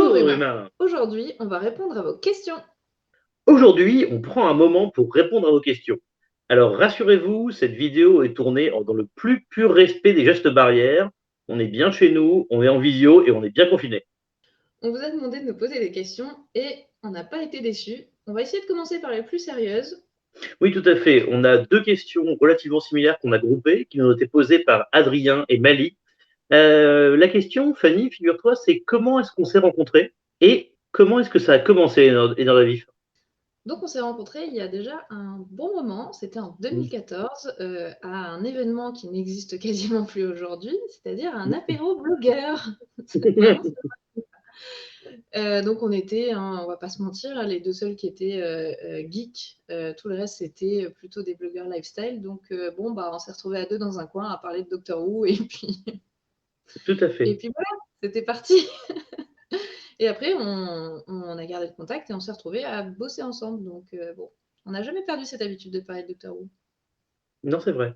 Bonjour Bonjour Humain. Humain. Aujourd'hui, on va répondre à vos questions. Aujourd'hui, on prend un moment pour répondre à vos questions. Alors rassurez-vous, cette vidéo est tournée dans le plus pur respect des gestes barrières. On est bien chez nous, on est en visio et on est bien confiné. On vous a demandé de nous poser des questions et on n'a pas été déçus. On va essayer de commencer par les plus sérieuses. Oui, tout à fait. On a deux questions relativement similaires qu'on a groupées, qui nous ont été posées par Adrien et Mali. La question, Fanny, figure-toi, c'est comment est-ce qu'on s'est rencontrés et comment est-ce que ça a commencé dans la vie. Donc on s'est rencontrés il y a déjà un bon moment, c'était en 2014, à un événement qui n'existe quasiment plus aujourd'hui, c'est-à-dire un apéro blogueur. Vraiment, donc on était, hein, on va pas se mentir, hein, les deux seuls qui étaient geeks. Tout le reste c'était plutôt des blogueurs lifestyle. Donc bon, bah, on s'est retrouvés à deux dans un coin à parler de Doctor Who et puis, Tout à et fait. puis voilà, c'était parti. Et après, on a gardé le contact et on s'est retrouvés à bosser ensemble. Donc bon, on n'a jamais perdu cette habitude de parler de Doctor Who. Non, c'est vrai.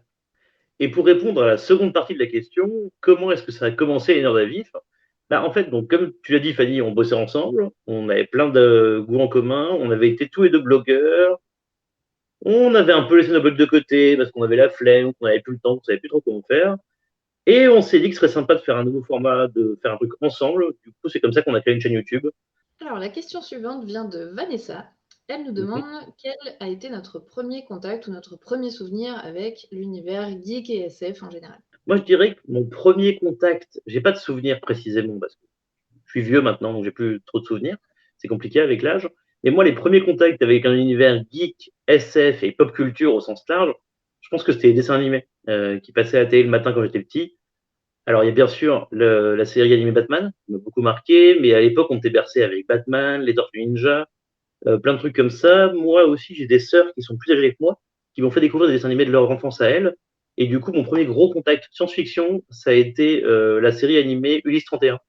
Et pour répondre à la seconde partie de la question, comment est-ce que ça a commencé Énerve à vif? Bah, en fait, donc, comme tu l'as dit, Fanny, on bossait ensemble, on avait plein de goûts en commun, on avait été tous les deux blogueurs, on avait un peu laissé nos blogs de côté parce qu'on avait la flemme, qu'on n'avait plus le temps, qu'on savait plus trop comment faire. Et on s'est dit que ce serait sympa de faire un nouveau format, de faire un truc ensemble. Du coup, c'est comme ça qu'on a créé une chaîne YouTube. Alors, la question suivante vient de Vanessa. Elle nous Mhm. demande quel a été notre premier contact ou notre premier souvenir avec l'univers geek et SF en général. Moi, je dirais que mon premier contact, j'ai pas de souvenir précisément parce que je suis vieux maintenant, donc j'ai plus trop de souvenirs. C'est compliqué avec l'âge. Mais moi, les premiers contacts avec un univers geek, SF et pop culture au sens large, je pense que c'était les dessins animés qui passaient à la télé le matin quand j'étais petit. Alors, il y a bien sûr la série animée Batman, qui m'a beaucoup marqué, mais à l'époque, on était bercé avec Batman, les Tortues Ninja, plein de trucs comme ça. Moi aussi, j'ai des sœurs qui sont plus âgées que moi, qui m'ont fait découvrir des dessins animés de leur enfance à elles. Et du coup, mon premier gros contact science-fiction, ça a été la série animée Ulysse 31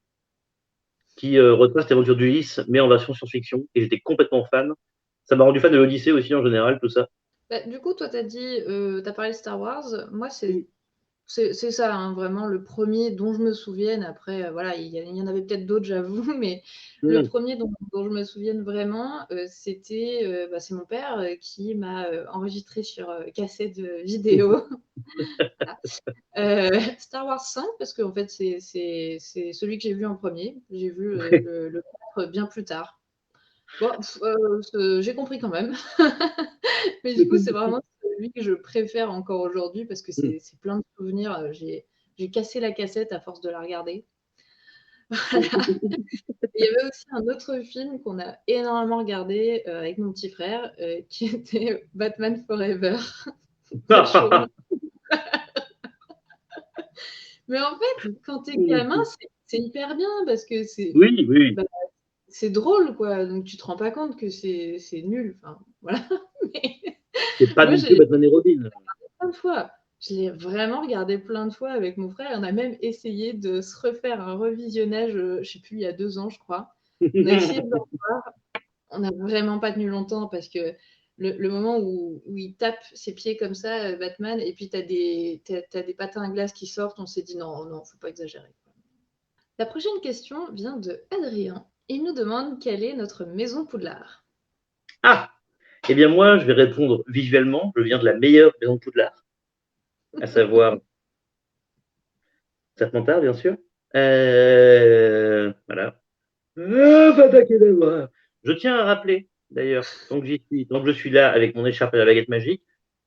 qui retrace l'aventure d'Ulysse, mais en version science-fiction. Et j'étais complètement fan. Ça m'a rendu fan de l'Odyssée aussi, en général, tout ça. Bah, du coup, toi, t'as parlé de Star Wars. Moi, c'est ça, hein, vraiment le premier dont je me souvienne. Après, voilà, il y en avait peut-être d'autres, j'avoue, mais le Hmm. premier dont je me souvienne vraiment, c'était, bah, c'est mon père qui m'a enregistré sur cassette vidéo. Star Wars 5, parce qu'en fait, c'est celui que j'ai vu en premier. J'ai vu le 4 bien plus tard. Bon, j'ai compris quand même. Mais du coup, c'est vraiment celui que je préfère encore aujourd'hui parce que c'est plein de souvenirs. J'ai cassé la cassette à force de la regarder. Voilà. Il y avait aussi un autre film qu'on a énormément regardé avec mon petit frère qui était Batman Forever. Très chaud. Mais en fait, quand t'es gamin, c'est hyper bien parce que Oui, oui. bah, c'est drôle, quoi. Donc tu te rends pas compte que c'est nul. Enfin, voilà. Mais C'est pas moi, non plus j'ai Batman et Robin. plein de fois. Je l'ai vraiment regardé plein de fois avec mon frère. On a même essayé de se refaire un revisionnage, je sais plus, il y a 2 ans, je crois. On a essayé de le revoir. On n'a vraiment pas tenu longtemps parce que le moment où il tape ses pieds comme ça, Batman, et puis t'as des patins à glace qui sortent, on s'est dit non, non, faut pas exagérer. La prochaine question vient de Adrien. Il nous demande quelle est notre maison Poudlard. Ah, eh bien moi, je vais répondre visuellement. Je viens de la meilleure maison de Poudlard, à savoir Serpentard, bien sûr. Voilà. Avada Kedavra. Je tiens à rappeler, d'ailleurs, tant que j'y suis, tant que je suis là avec mon écharpe et la baguette magique,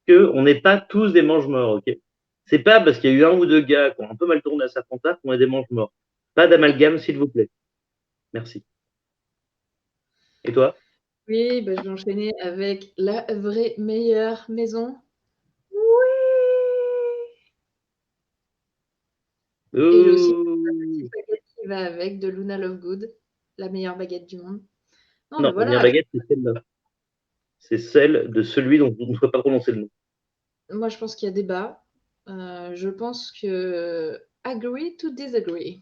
qu'on n'est pas tous des mange-morts, ok? C'est pas parce qu'il y a eu un ou deux gars qui ont un peu mal tourné à Serpentard qu'on est des mange-morts. Pas d'amalgame, s'il vous plaît. Merci. Et toi? Oui, bah, je vais enchaîner avec la vraie meilleure maison. Et aussi la petite Ouh. baguette qui va avec de Luna Lovegood, la meilleure baguette du monde. Non, mais Non, la meilleure voilà, baguette, c'est celle-là. C'est celle de celui dont on ne peut pas prononcer le nom. moi je pense qu'il y a débat. Je pense que agree to disagree.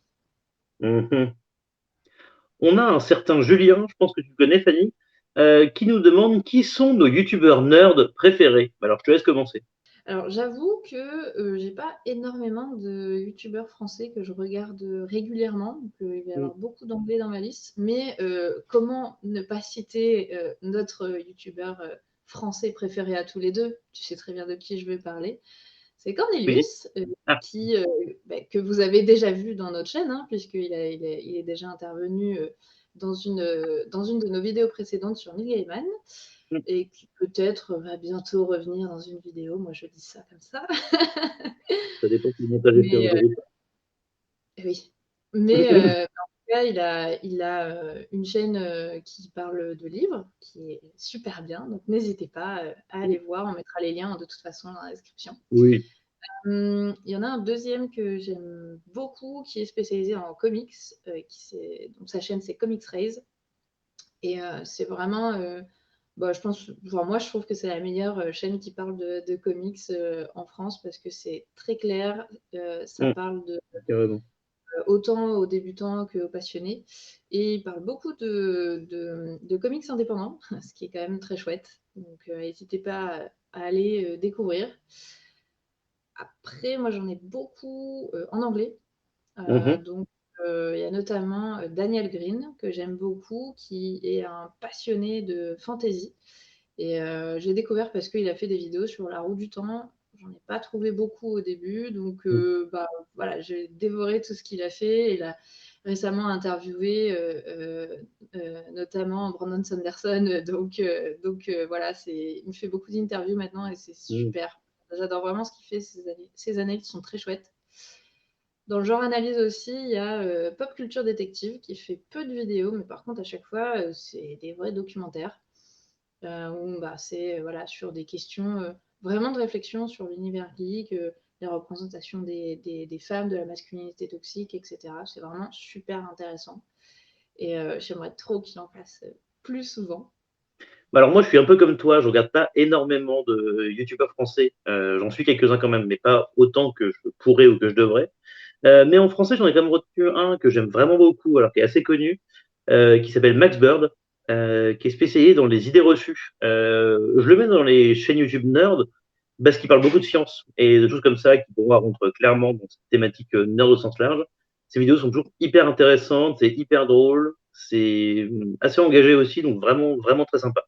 Mhm. On a un certain Julien, je pense que tu connais, Fanny, qui nous demande qui sont nos youtubeurs nerds préférés. Alors, je te laisse commencer. Alors, j'avoue que j'ai pas énormément de youtubeurs français que je regarde régulièrement. Donc, il va y Mm. avoir beaucoup d'anglais dans ma liste. Mais comment ne pas citer notre youtubeur français préféré à tous les deux? Tu sais très bien de qui je vais parler. C'est Oui. Cornelius, Ah, qui, que vous avez déjà vu dans notre chaîne, hein, puisqu'il est déjà intervenu dans une de nos vidéos précédentes sur Neil Gaiman mm. et qui peut-être va bientôt revenir dans une vidéo. Moi, je dis ça comme ça. Ça dépend si le montage est fait un Mais jour ou oui. Mais pas. en tout cas, il a une chaîne qui parle de livres, qui est super bien. Donc, n'hésitez pas à aller voir. On mettra les liens de toute façon dans la description. Oui. Il y en a un deuxième que j'aime beaucoup qui est spécialisé en comics. Donc sa chaîne, c'est Comics Raise. Et c'est vraiment, bah, je pense, enfin, moi, je trouve que c'est la meilleure chaîne qui parle de comics en France parce que c'est très clair. Ça Mm. parle Carrément. autant aux débutants qu'aux passionnés. Et il parle beaucoup de comics indépendants, ce qui est quand même très chouette. Donc, n'hésitez pas à aller découvrir. Après, moi, j'en ai beaucoup en anglais. Mhm. Donc, il y a notamment Daniel Green, que j'aime beaucoup, qui est un passionné de fantasy. Et j'ai découvert parce qu'il a fait des vidéos sur la roue du temps. J'en ai pas trouvé beaucoup au début. Donc, Mm. bah, voilà, j'ai dévoré tout ce qu'il a fait. Il a récemment interviewé notamment Brandon Sanderson. Voilà, il me fait beaucoup d'interviews maintenant et c'est Mm. super. J'adore vraiment ce qu'il fait. Ces analyses sont très chouettes. Dans le genre analyse aussi, il y a Pop Culture Détective qui fait peu de vidéos, mais par contre, à chaque fois, c'est des vrais documentaires où bah, c'est voilà, sur des questions vraiment de réflexion sur l'univers geek, les représentations des femmes, de la masculinité toxique, etc. C'est vraiment super intéressant. Et j'aimerais trop qu'il en fasse plus souvent. Bah alors moi, je suis un peu comme toi, je regarde pas énormément de youtubeurs français. J'en suis quelques-uns quand même, mais pas autant que je pourrais ou que je devrais. Mais en français, j'en ai quand même retenu un que j'aime vraiment beaucoup, alors qui est assez connu, qui s'appelle Max Bird, qui est spécialisé dans les idées reçues. Je le mets dans les chaînes YouTube nerd parce qu'il parle beaucoup de science et de choses comme ça qui pour moi rentrent clairement dans cette thématique nerd au sens large. Ces vidéos sont toujours hyper intéressantes, c'est hyper drôle, c'est assez engagé aussi, donc vraiment, vraiment très sympa.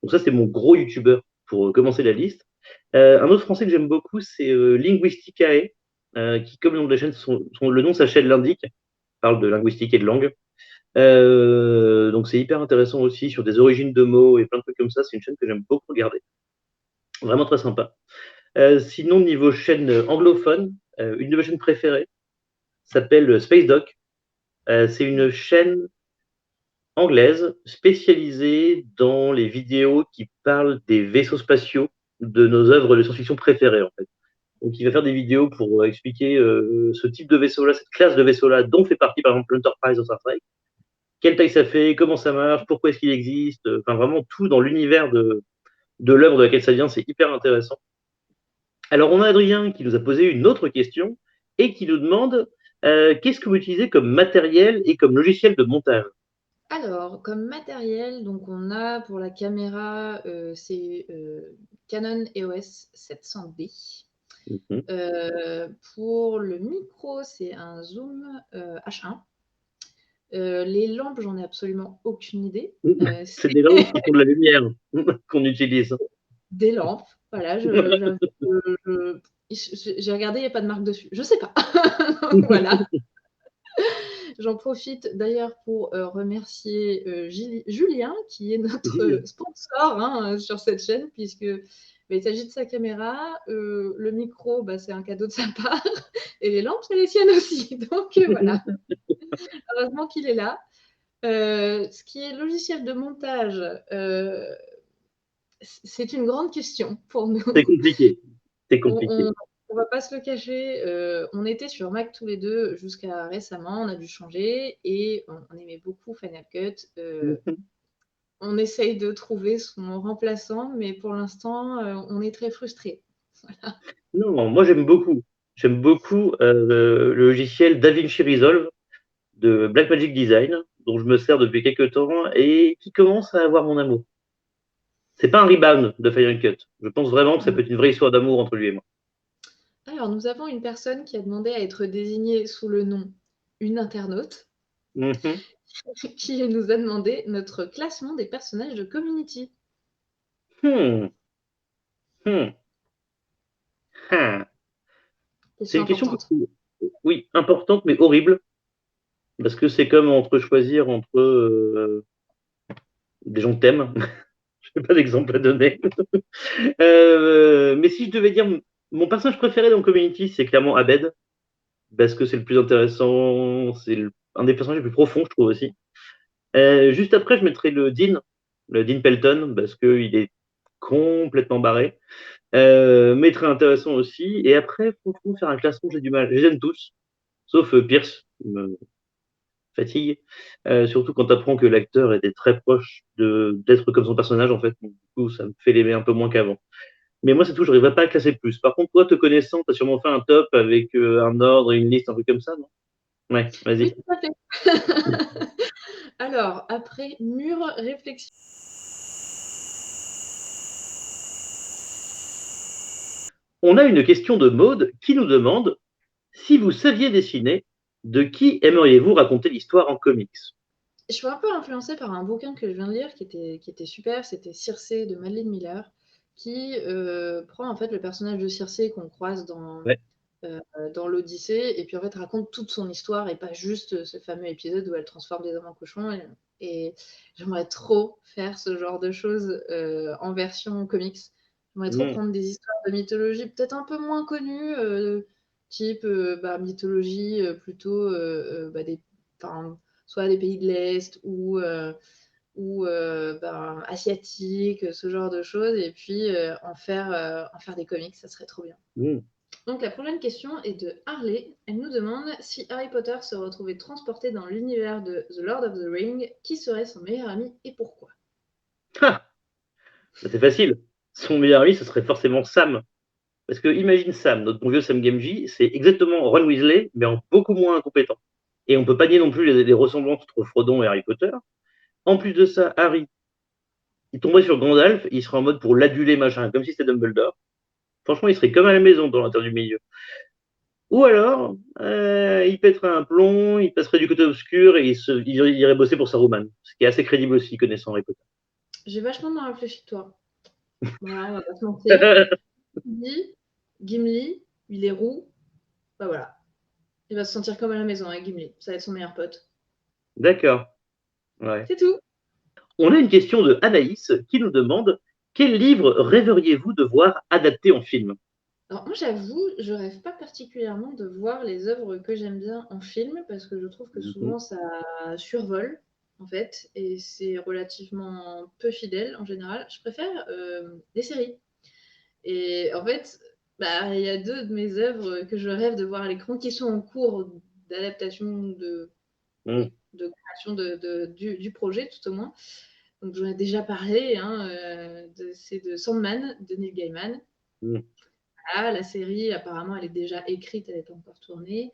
Donc ça, c'est mon gros youtubeur pour commencer la liste. Un autre français que j'aime beaucoup, c'est Linguisticae, qui, comme le nom de la chaîne, le nom de sa chaîne l'indique, parle de linguistique et de langue. Donc c'est hyper intéressant aussi sur des origines de mots et plein de trucs comme ça. C'est une chaîne que j'aime beaucoup regarder. Vraiment très sympa. Sinon, niveau chaîne anglophone, une de mes chaînes préférées s'appelle Space Doc. C'est une chaîne anglaise spécialisée dans les vidéos qui parlent des vaisseaux spatiaux de nos œuvres de science-fiction préférées en fait. Donc il va faire des vidéos pour expliquer ce type de vaisseau-là, cette classe de vaisseau-là dont fait partie par exemple l'Enterprise dans Star Trek, quelle taille ça fait, comment ça marche, pourquoi est-ce qu'il existe, enfin vraiment tout dans l'univers de l'œuvre de laquelle ça vient, c'est hyper intéressant. Alors on a Adrien qui nous a posé une autre question et qui nous demande qu'est-ce que vous utilisez comme matériel et comme logiciel de montage? Alors, comme matériel, donc on a pour la caméra, c'est Canon EOS 700D. Mhm. Pour le micro, c'est un Zoom H1. Les lampes, j'en ai absolument aucune idée. C'est C'est des lampes qui font de la lumière qu'on utilise. des lampes. Voilà, j'avoue que j'ai regardé, il n'y a pas de marque dessus. Je sais pas. Donc voilà. J'en profite d'ailleurs pour remercier Julien, qui est notre sponsor hein, sur cette chaîne, puisque bah, il s'agit de sa caméra, le micro, bah, c'est un cadeau de sa part, et les lampes, c'est les siennes aussi. Donc voilà, heureusement qu'il est là. Ce qui est logiciel de montage, c'est une grande question pour nous. C'est compliqué. C'est On compliqué. on va pas se le cacher, on était sur Mac tous les deux jusqu'à récemment, on a dû changer et on aimait beaucoup Final Cut. On essaye de trouver son remplaçant, mais pour l'instant, on est très frustrés. Voilà. Non, moi j'aime beaucoup. J'aime beaucoup le logiciel DaVinci Resolve de Blackmagic Design, dont je me sers depuis quelques temps et qui commence à avoir mon amour. C'est pas un rebound de Final Cut. Je pense vraiment que ça peut être une vraie histoire d'amour entre lui et moi. Alors, nous avons une personne qui a demandé à être désignée sous le nom une internaute Mhm. qui nous a demandé notre classement des personnages de Community. Hmm. Hmm. Ah. C'est Question une question que importante. oui, importante, mais horrible. Parce que c'est comme entre choisir entre des gens que t'aimes. Je n'ai pas d'exemple à donner. Mais si je devais dire mon personnage préféré dans Community, c'est clairement Abed. Parce que c'est le plus intéressant, un des personnages les plus profonds, je trouve aussi. Juste après, je mettrais le Dean Pelton, parce qu'il est complètement barré. Mais très intéressant aussi. Et après, franchement, faire un classement, j'ai du mal. Je les aime tous, sauf Pierce, qui me fatigue. Surtout quand tu apprends que l'acteur était très proche d'être comme son personnage, en fait. Donc, du coup, ça me fait l'aimer un peu moins qu'avant. Mais moi, c'est tout, je n'arriverais pas à classer plus. Par contre, toi, te connaissant, tu as sûrement fait un top avec un ordre, une liste, un truc comme ça, non? Ouais, Oui, vas-y. tout à fait. Alors, après mûre réflexion. On a une question de Maude qui nous demande si vous saviez dessiner, de qui aimeriez-vous raconter l'histoire en comics? Je suis un peu influencée par un bouquin que je viens de lire qui était super, c'était Circé de Madeleine Miller, qui prend en fait le personnage de Circé qu'on croise Ouais. dans l'Odyssée, et puis en fait raconte toute son histoire et pas juste ce fameux épisode où elle transforme des hommes en cochons. Et j'aimerais trop faire ce genre de choses en version comics. J'aimerais trop Mmh. prendre des histoires de mythologie peut-être un peu moins connues, type mythologie plutôt des, enfin, soit des pays de l'Est ou asiatiques, ce genre de choses, et puis en faire des comics, ça serait trop bien. Mmh. Donc la prochaine question est de Harley. Elle nous demande si Harry Potter se retrouvait transporté dans l'univers de The Lord of the Ring, qui serait son meilleur ami et pourquoi? Ah, bah, c'est facile. Son meilleur ami, ce serait forcément Sam. Parce que imagine Sam, notre bon vieux Sam Gamgee, c'est exactement Ron Weasley, mais en beaucoup moins incompétent. Et on peut pas nier non plus les ressemblances entre Frodon et Harry Potter. En plus de ça, Harry, il tomberait sur Gandalf, il serait en mode pour l'aduler, machin, comme si c'était Dumbledore. Franchement, il serait comme à la maison dans l'intérieur du milieu. Ou alors, il pèterait un plomb, il passerait du côté obscur et il irait bosser pour Saruman. Ce qui est assez crédible aussi, connaissant Harry Potter. J'ai vachement moins réfléchi que toi. Voilà, on va pas se mentir. Gimli, Gimli, il est roux, bah voilà. Il va se sentir comme à la maison avec Gimli. Ça va être son meilleur pote. D'accord. Ouais. C'est tout. On a une question de Anaïs qui nous demande quel livre rêveriez-vous de voir adapté en film? Alors moi j'avoue, je rêve pas particulièrement de voir les œuvres que j'aime bien en film parce que je trouve que Mhm. souvent ça survole en fait et c'est relativement peu fidèle en général. Je préfère les séries. Et en fait, il y a deux de mes œuvres que je rêve de voir à l'écran qui sont en cours d'adaptation Mhm. de création du projet tout au moins. Donc j'en ai déjà parlé, hein, c'est de Sandman de Neil Gaiman. Mhm. Ah, la série, apparemment, elle est déjà écrite, elle n'est pas encore tournée.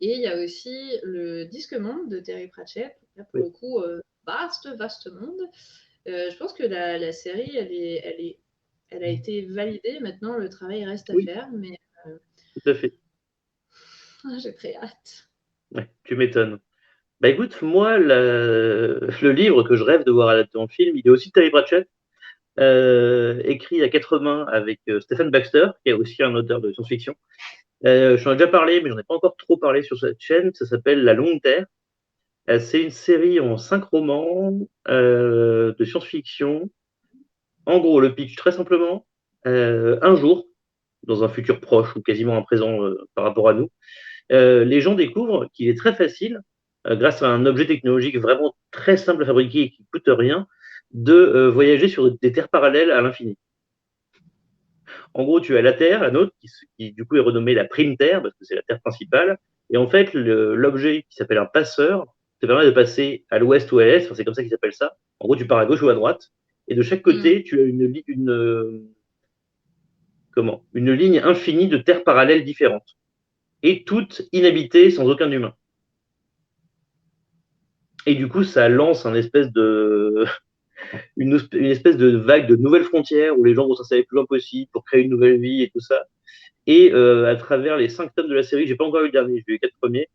Et il y a aussi le Disque Monde de Terry Pratchett. Là, pour Oui, le coup, vaste, vaste monde. Je pense que la série, elle a été validée. Maintenant, le travail reste à oui, faire, mais tout à fait. j'ai très hâte. Ouais, tu m'étonnes. Bah écoute, moi, le livre que je rêve de voir adapté en film, il est aussi de Terry Pratchett, écrit à quatre mains avec Stephen Baxter, qui est aussi un auteur de science-fiction. J'en ai déjà parlé, mais j'en ai pas encore trop parlé sur cette chaîne. Ça s'appelle La Longue Terre. C'est une série en 5 romans de science-fiction. En gros, le pitch, très simplement, un jour, dans un futur proche ou quasiment un présent par rapport à nous, les gens découvrent qu'il est très facile, grâce à un objet technologique vraiment très simple à fabriquer et qui ne coûte rien, de voyager sur des terres parallèles à l'infini. En gros, tu as la Terre, la nôtre, qui du coup est renommée la prime Terre, parce que c'est la Terre principale. Et en fait, l'objet qui s'appelle un passeur te permet de passer à l'ouest ou à l'est, enfin, c'est comme ça qu'ils appellent ça. En gros, tu pars à gauche ou à droite, et de chaque Mm. côté, tu as une ligne infinie de terres parallèles différentes, et toutes inhabitées sans aucun humain. Et du coup, ça lance un espèce une espèce de vague de nouvelles frontières où les gens vont s'installer le plus loin possible pour créer une nouvelle vie et tout ça. Et à travers les 5 tomes de la série, j'ai pas encore eu le dernier, j'ai vu les 4 premiers.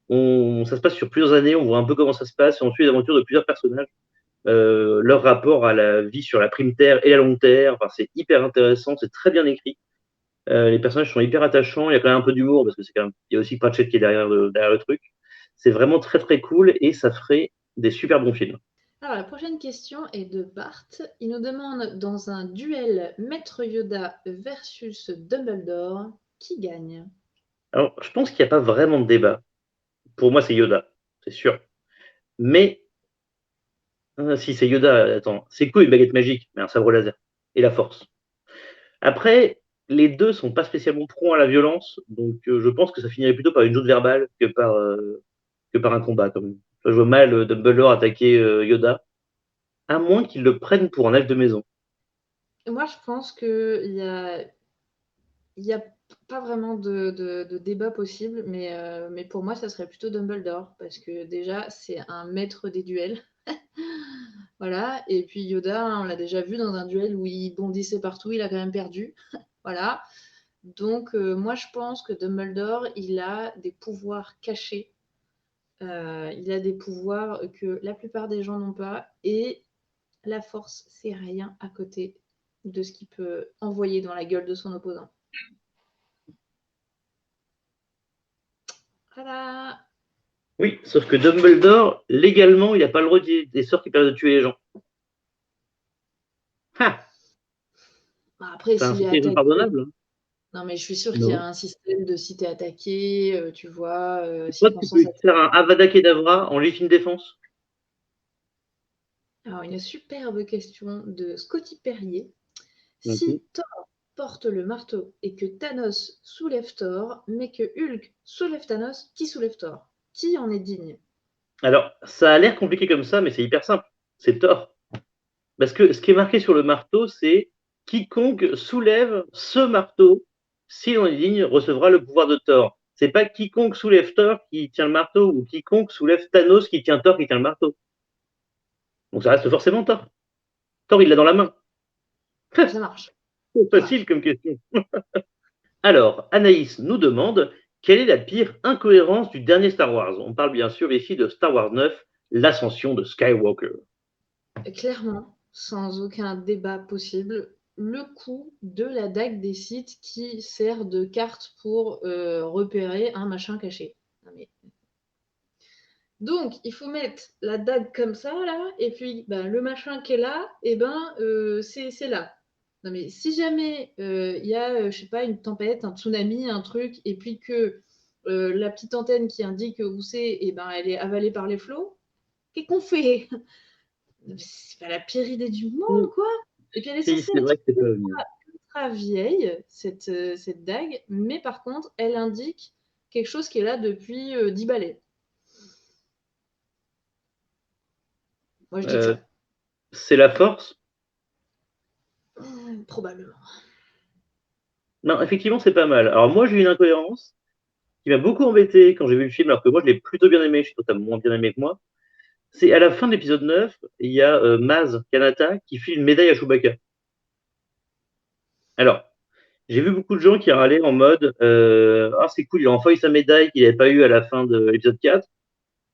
Ça se passe sur plusieurs années, on voit un peu comment ça se passe, et on suit les aventures de plusieurs personnages, leur rapport à la vie sur la prime terre et la longue terre. Enfin, c'est hyper intéressant, c'est très bien écrit. Les personnages sont hyper attachants, il y a quand même un peu d'humour parce que c'est quand même, il y a aussi Pratchett qui est derrière le truc. C'est vraiment très très cool et ça ferait des super bons films. Alors, la prochaine question est de Bart. Il nous demande, dans un duel Maître Yoda versus Dumbledore, qui gagne? Alors, je pense qu'il n'y a pas vraiment de débat. Pour moi, c'est Yoda, c'est sûr. Mais si c'est Yoda, attends, c'est cool une baguette magique, mais un sabre laser et la force. Après, les deux sont pas spécialement prompts à la violence, donc je pense que ça finirait plutôt par une joute verbale que par un combat. Comme je vois mal Dumbledore attaquer Yoda, à moins qu'il le prenne pour un elfe de maison. Moi, je pense qu'il y a pas vraiment de débat possible, mais pour moi, ça serait plutôt Dumbledore, parce que déjà, c'est un maître des duels. Voilà, et puis Yoda, on l'a déjà vu dans un duel où il bondissait partout, il a quand même perdu. Voilà. Donc, moi, je pense que Dumbledore, il a des pouvoirs cachés. Il a des pouvoirs que la plupart des gens n'ont pas. Et la force, c'est rien à côté de ce qu'il peut envoyer dans la gueule de son opposant. Voilà. Oui, sauf que Dumbledore, légalement, il n'a pas le droit des sorts qui permettent de tuer les gens. Ah, Après, c'est un s'il est secret attaqué. impardonnable. Non, mais je suis sûre qu'il y a Non. un système de si t'es attaqué, tu vois, Toi, tu peux circonstance faire un atténuante. Avada Kedavra en légitime défense. Alors, une superbe question de Scotty Perrier. Mhm. Si Thor porte le marteau et que Thanos soulève Thor, mais que Hulk soulève Thanos, qui soulève Thor? Qui en est digne? Alors, ça a l'air compliqué comme ça, mais c'est hyper simple. C'est Thor. Parce que ce qui est marqué sur le marteau, c'est quiconque soulève ce marteau, s'il en est digne, recevra le pouvoir de Thor. C'est pas quiconque soulève Thor qui tient le marteau ou quiconque soulève Thanos qui tient Thor qui tient le marteau. Donc ça reste forcément Thor. Thor, il l'a dans la main. Ça marche, C'est ça facile marche. comme question. Alors, Anaïs nous demande quelle est la pire incohérence du dernier Star Wars. On parle bien sûr ici de Star Wars 9, l'ascension de Skywalker. Clairement, sans aucun débat possible, le coup de la dague des Sith qui sert de carte pour repérer un machin caché. Non, mais donc, il faut mettre la dague comme ça, là, et puis ben, le machin qui est là, et ben, c'est là. Non, mais si jamais il y a, je sais pas, une tempête, un tsunami, un truc, et puis que la petite antenne qui indique où c'est, et ben, elle est avalée par les flots, qu'est-ce qu'on fait? C'est pas la pire idée du monde, quoi. Et puis elle est Si, censée c'est être vrai que c'est pas mieux. ultra vieille, cette dague, mais par contre, elle indique quelque chose qui est là depuis 10 balais. Moi, je dis que Euh, ça. c'est la force. Probablement. Non, effectivement, c'est pas mal. Alors moi, j'ai eu une incohérence qui m'a beaucoup embêté quand j'ai vu le film, alors que moi, je l'ai plutôt bien aimé. Je sais que toi, t'as moins bien aimé que moi. C'est à la fin de l'épisode 9, il y a Maz Kanata qui file une médaille à Chewbacca. Alors, j'ai vu beaucoup de gens qui râlaient en mode ah, c'est cool, il a enfin eu sa médaille qu'il n'avait pas eu à la fin de l'épisode 4.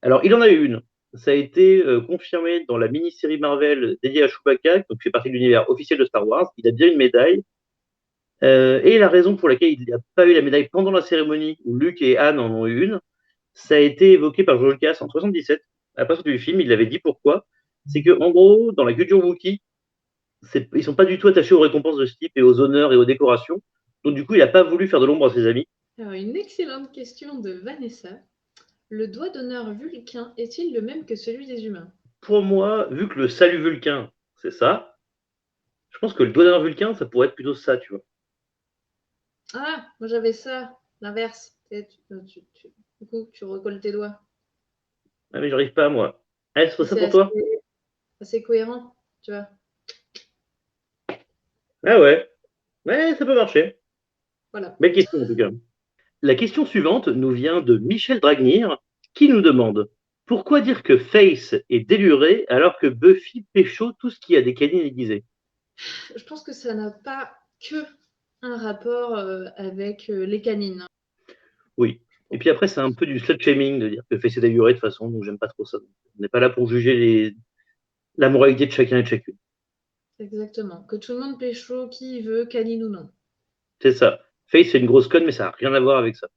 Alors, il en a eu une. Ça a été confirmé dans la mini-série Marvel dédiée à Chewbacca, donc fait partie de l'univers officiel de Star Wars. Il a bien une médaille. Et la raison pour laquelle il n'a pas eu la médaille pendant la cérémonie où Luke et Anne en ont eu une, ça a été évoqué par George Lucas en 77. À partir du film, il avait dit pourquoi. C'est que, en gros, dans la culture Wookiee, ils sont pas du tout attachés aux récompenses de ce type et aux honneurs et aux décorations. Donc, du coup, il n'a pas voulu faire de l'ombre à ses amis. Alors, une excellente question de Vanessa. Le doigt d'honneur vulcain est-il le même que celui des humains? Pour moi, vu que le salut vulcain, c'est ça, je pense que le doigt d'honneur vulcain, ça pourrait être plutôt ça, tu vois. Ah, moi j'avais ça, l'inverse. Du coup, tu recolles tes doigts. Ah, mais j'arrive pas, moi. Est-ce ça C'est pour toi? assez cohérent, tu vois. Ah ouais. Ouais, ça peut marcher. Voilà. Belle question, en tout cas. La question suivante nous vient de Michel Dragnir, qui nous demande Pourquoi dire que Face est déluré alors que Buffy pécho tout ce qui a des canines aiguisées? Je pense que ça n'a pas que un rapport avec les canines. Oui. Et puis après, c'est un peu du slut-shaming de dire que Face est déluré de toute façon, donc j'aime pas trop ça. On n'est pas là pour juger la moralité de chacun et de chacune. Exactement. Que tout le monde pécho qui il veut, canine ou non. C'est ça. Face, c'est une grosse conne, mais ça n'a rien à voir avec ça.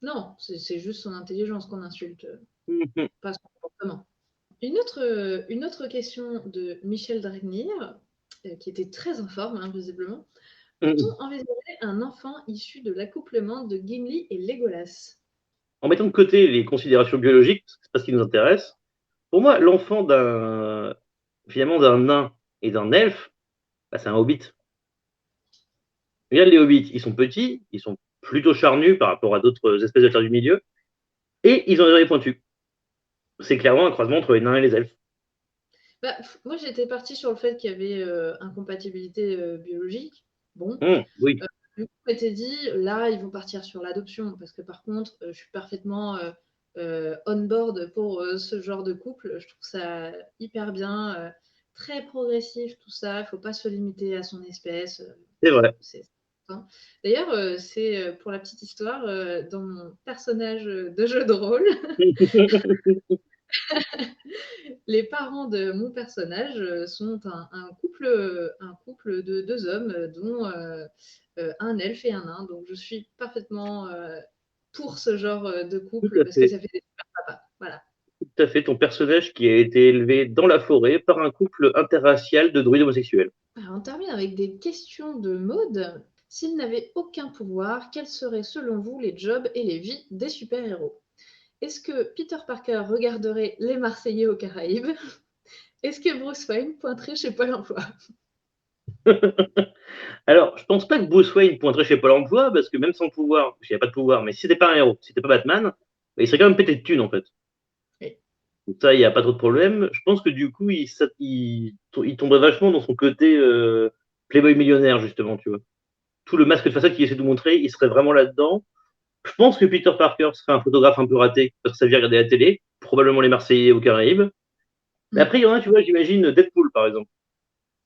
Non, c'est juste son intelligence qu'on insulte, Mhm. pas son comportement. Une autre question de Michel Dragnir, qui était très en forme, hein, visiblement. Mhm. Peut-on envisager un enfant issu de l'accouplement de Gimli et Legolas? En mettant de côté les considérations biologiques, c'est pas ce qui nous intéresse, pour moi, l'enfant finalement, d'un nain et d'un elfe, bah, c'est un hobbit. Regarde les hobbits, ils sont petits, ils sont plutôt charnus par rapport à d'autres espèces de terre du milieu, et ils ont des oreilles pointues. C'est clairement un croisement entre les nains et les elfes. Bah, moi, j'étais partie sur le fait qu'il y avait incompatibilité biologique. Bon, Oui, du coup, je m'étais dit, là, ils vont partir sur l'adoption, parce que par contre, je suis parfaitement on board pour ce genre de couple. Je trouve ça hyper bien, très progressif, tout ça. Il ne faut pas se limiter à son espèce. c'est vrai. C'est hein. D'ailleurs, c'est pour la petite histoire, dans mon personnage de jeu de rôle, les parents de mon personnage sont un couple de deux hommes, dont un elfe et un nain. Donc, je suis parfaitement pour ce genre de Tout couple à parce que fait. ça fait des super papas. Voilà. Tout à fait. Ton personnage qui a été élevé dans la forêt par un couple interracial de druides homosexuels. Alors, on termine avec des questions de mode. S'ils n'avaient aucun pouvoir, quels seraient selon vous les jobs et les vies des super-héros? Est-ce que Peter Parker regarderait Les Marseillais aux Caraïbes? Est-ce que Bruce Wayne pointerait chez Pôle emploi? Alors, je pense pas que Bruce Wayne pointerait chez Pôle emploi, parce que même sans pouvoir, parce qu'il n'y a pas de pouvoir, mais si c'était pas un héros, si c'était pas Batman, bah, il serait quand même pété de thunes, en fait. Oui. Donc ça, il n'y a pas trop de problème. Je pense que du coup, il tomberait vachement dans son côté Playboy millionnaire, justement, tu vois. Tout le masque de façade qu'il essaie de montrer, il serait vraiment là-dedans. Je pense que Peter Parker serait un photographe un peu raté, parce que ça vient regarder la télé, probablement les Marseillais aux Caraïbes. Mais Mm. après, il y en a, tu vois, j'imagine Deadpool, par exemple.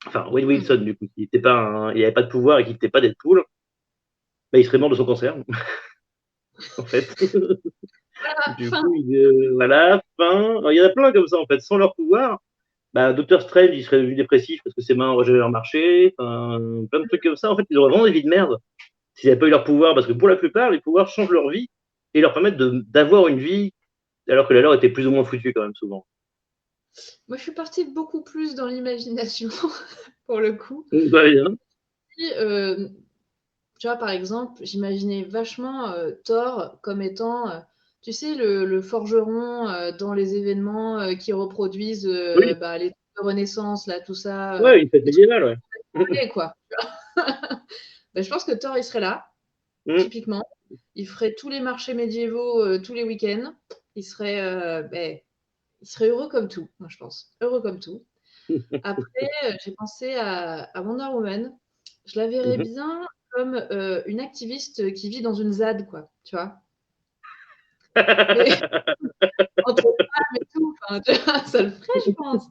Enfin, Wade Mm. Wilson, du coup, il n'avait pas de pouvoir et qu'il n'était pas Deadpool, bah, il serait mort de son cancer, en fait. Voilà, Du fin. coup, voilà, fin. Alors, il y en a plein comme ça, en fait, sans leur pouvoir. Bah, Doctor Strange, il serait devenu dépressif parce que ses mains auraient jamais remarché. Enfin, plein de trucs comme ça. En fait, ils auraient vraiment des vies de merde s'ils n'avaient pas eu leur pouvoir. Parce que pour la plupart, les pouvoirs changent leur vie et leur permettent d'avoir une vie alors que la leur était plus ou moins foutue quand même souvent. Moi, je suis partie beaucoup plus dans l'imagination, pour le coup. Donc, bah, bien. Et, tu vois, par exemple, j'imaginais vachement Thor comme étant, tu sais, le forgeron dans les événements qui reproduisent Oui, bah, les trucs de Renaissance, là, tout ça, ouais, une fête les trucs médiévale, ouais. anglais, quoi. Bah, je pense que Thor, il serait là, Mm. typiquement. Il ferait tous les marchés médiévaux tous les week-ends. Il serait, ben, il serait heureux comme tout, moi, je pense. Heureux comme tout. Après, j'ai pensé à Wonder Woman. Je la verrais Mhm. bien comme une activiste qui vit dans une ZAD, quoi, tu vois. Mais entre femmes et tout, enfin, tu vois, ça le ferait, je pense.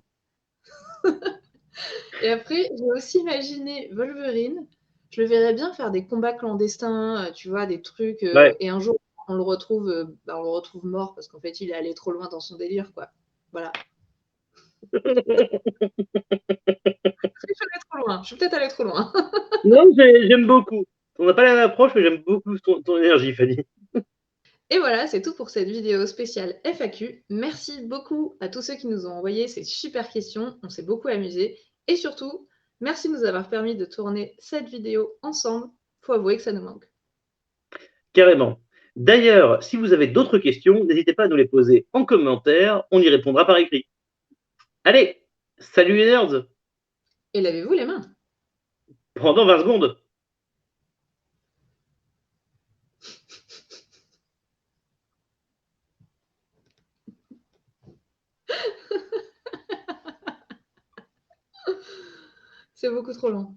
Et après, j'ai aussi imaginé Wolverine. Je le verrais bien faire des combats clandestins, tu vois, des trucs. Ouais. Et un jour, on le retrouve mort parce qu'en fait, il est allé trop loin dans son délire, quoi. Voilà. Je suis allée trop loin. Je suis peut-être allée trop loin. Non, j'aime beaucoup. On n'a pas la même approche, mais j'aime beaucoup ton énergie, Fanny. Et voilà, c'est tout pour cette vidéo spéciale FAQ. Merci beaucoup à tous ceux qui nous ont envoyé ces super questions. On s'est beaucoup amusé. Et surtout, merci de nous avoir permis de tourner cette vidéo ensemble. Faut avouer que ça nous manque. Carrément. D'ailleurs, si vous avez d'autres questions, n'hésitez pas à nous les poser en commentaire, on y répondra par écrit. Allez, salut les nerds, Et lavez-vous les mains. pendant 20 secondes. C'est beaucoup trop long.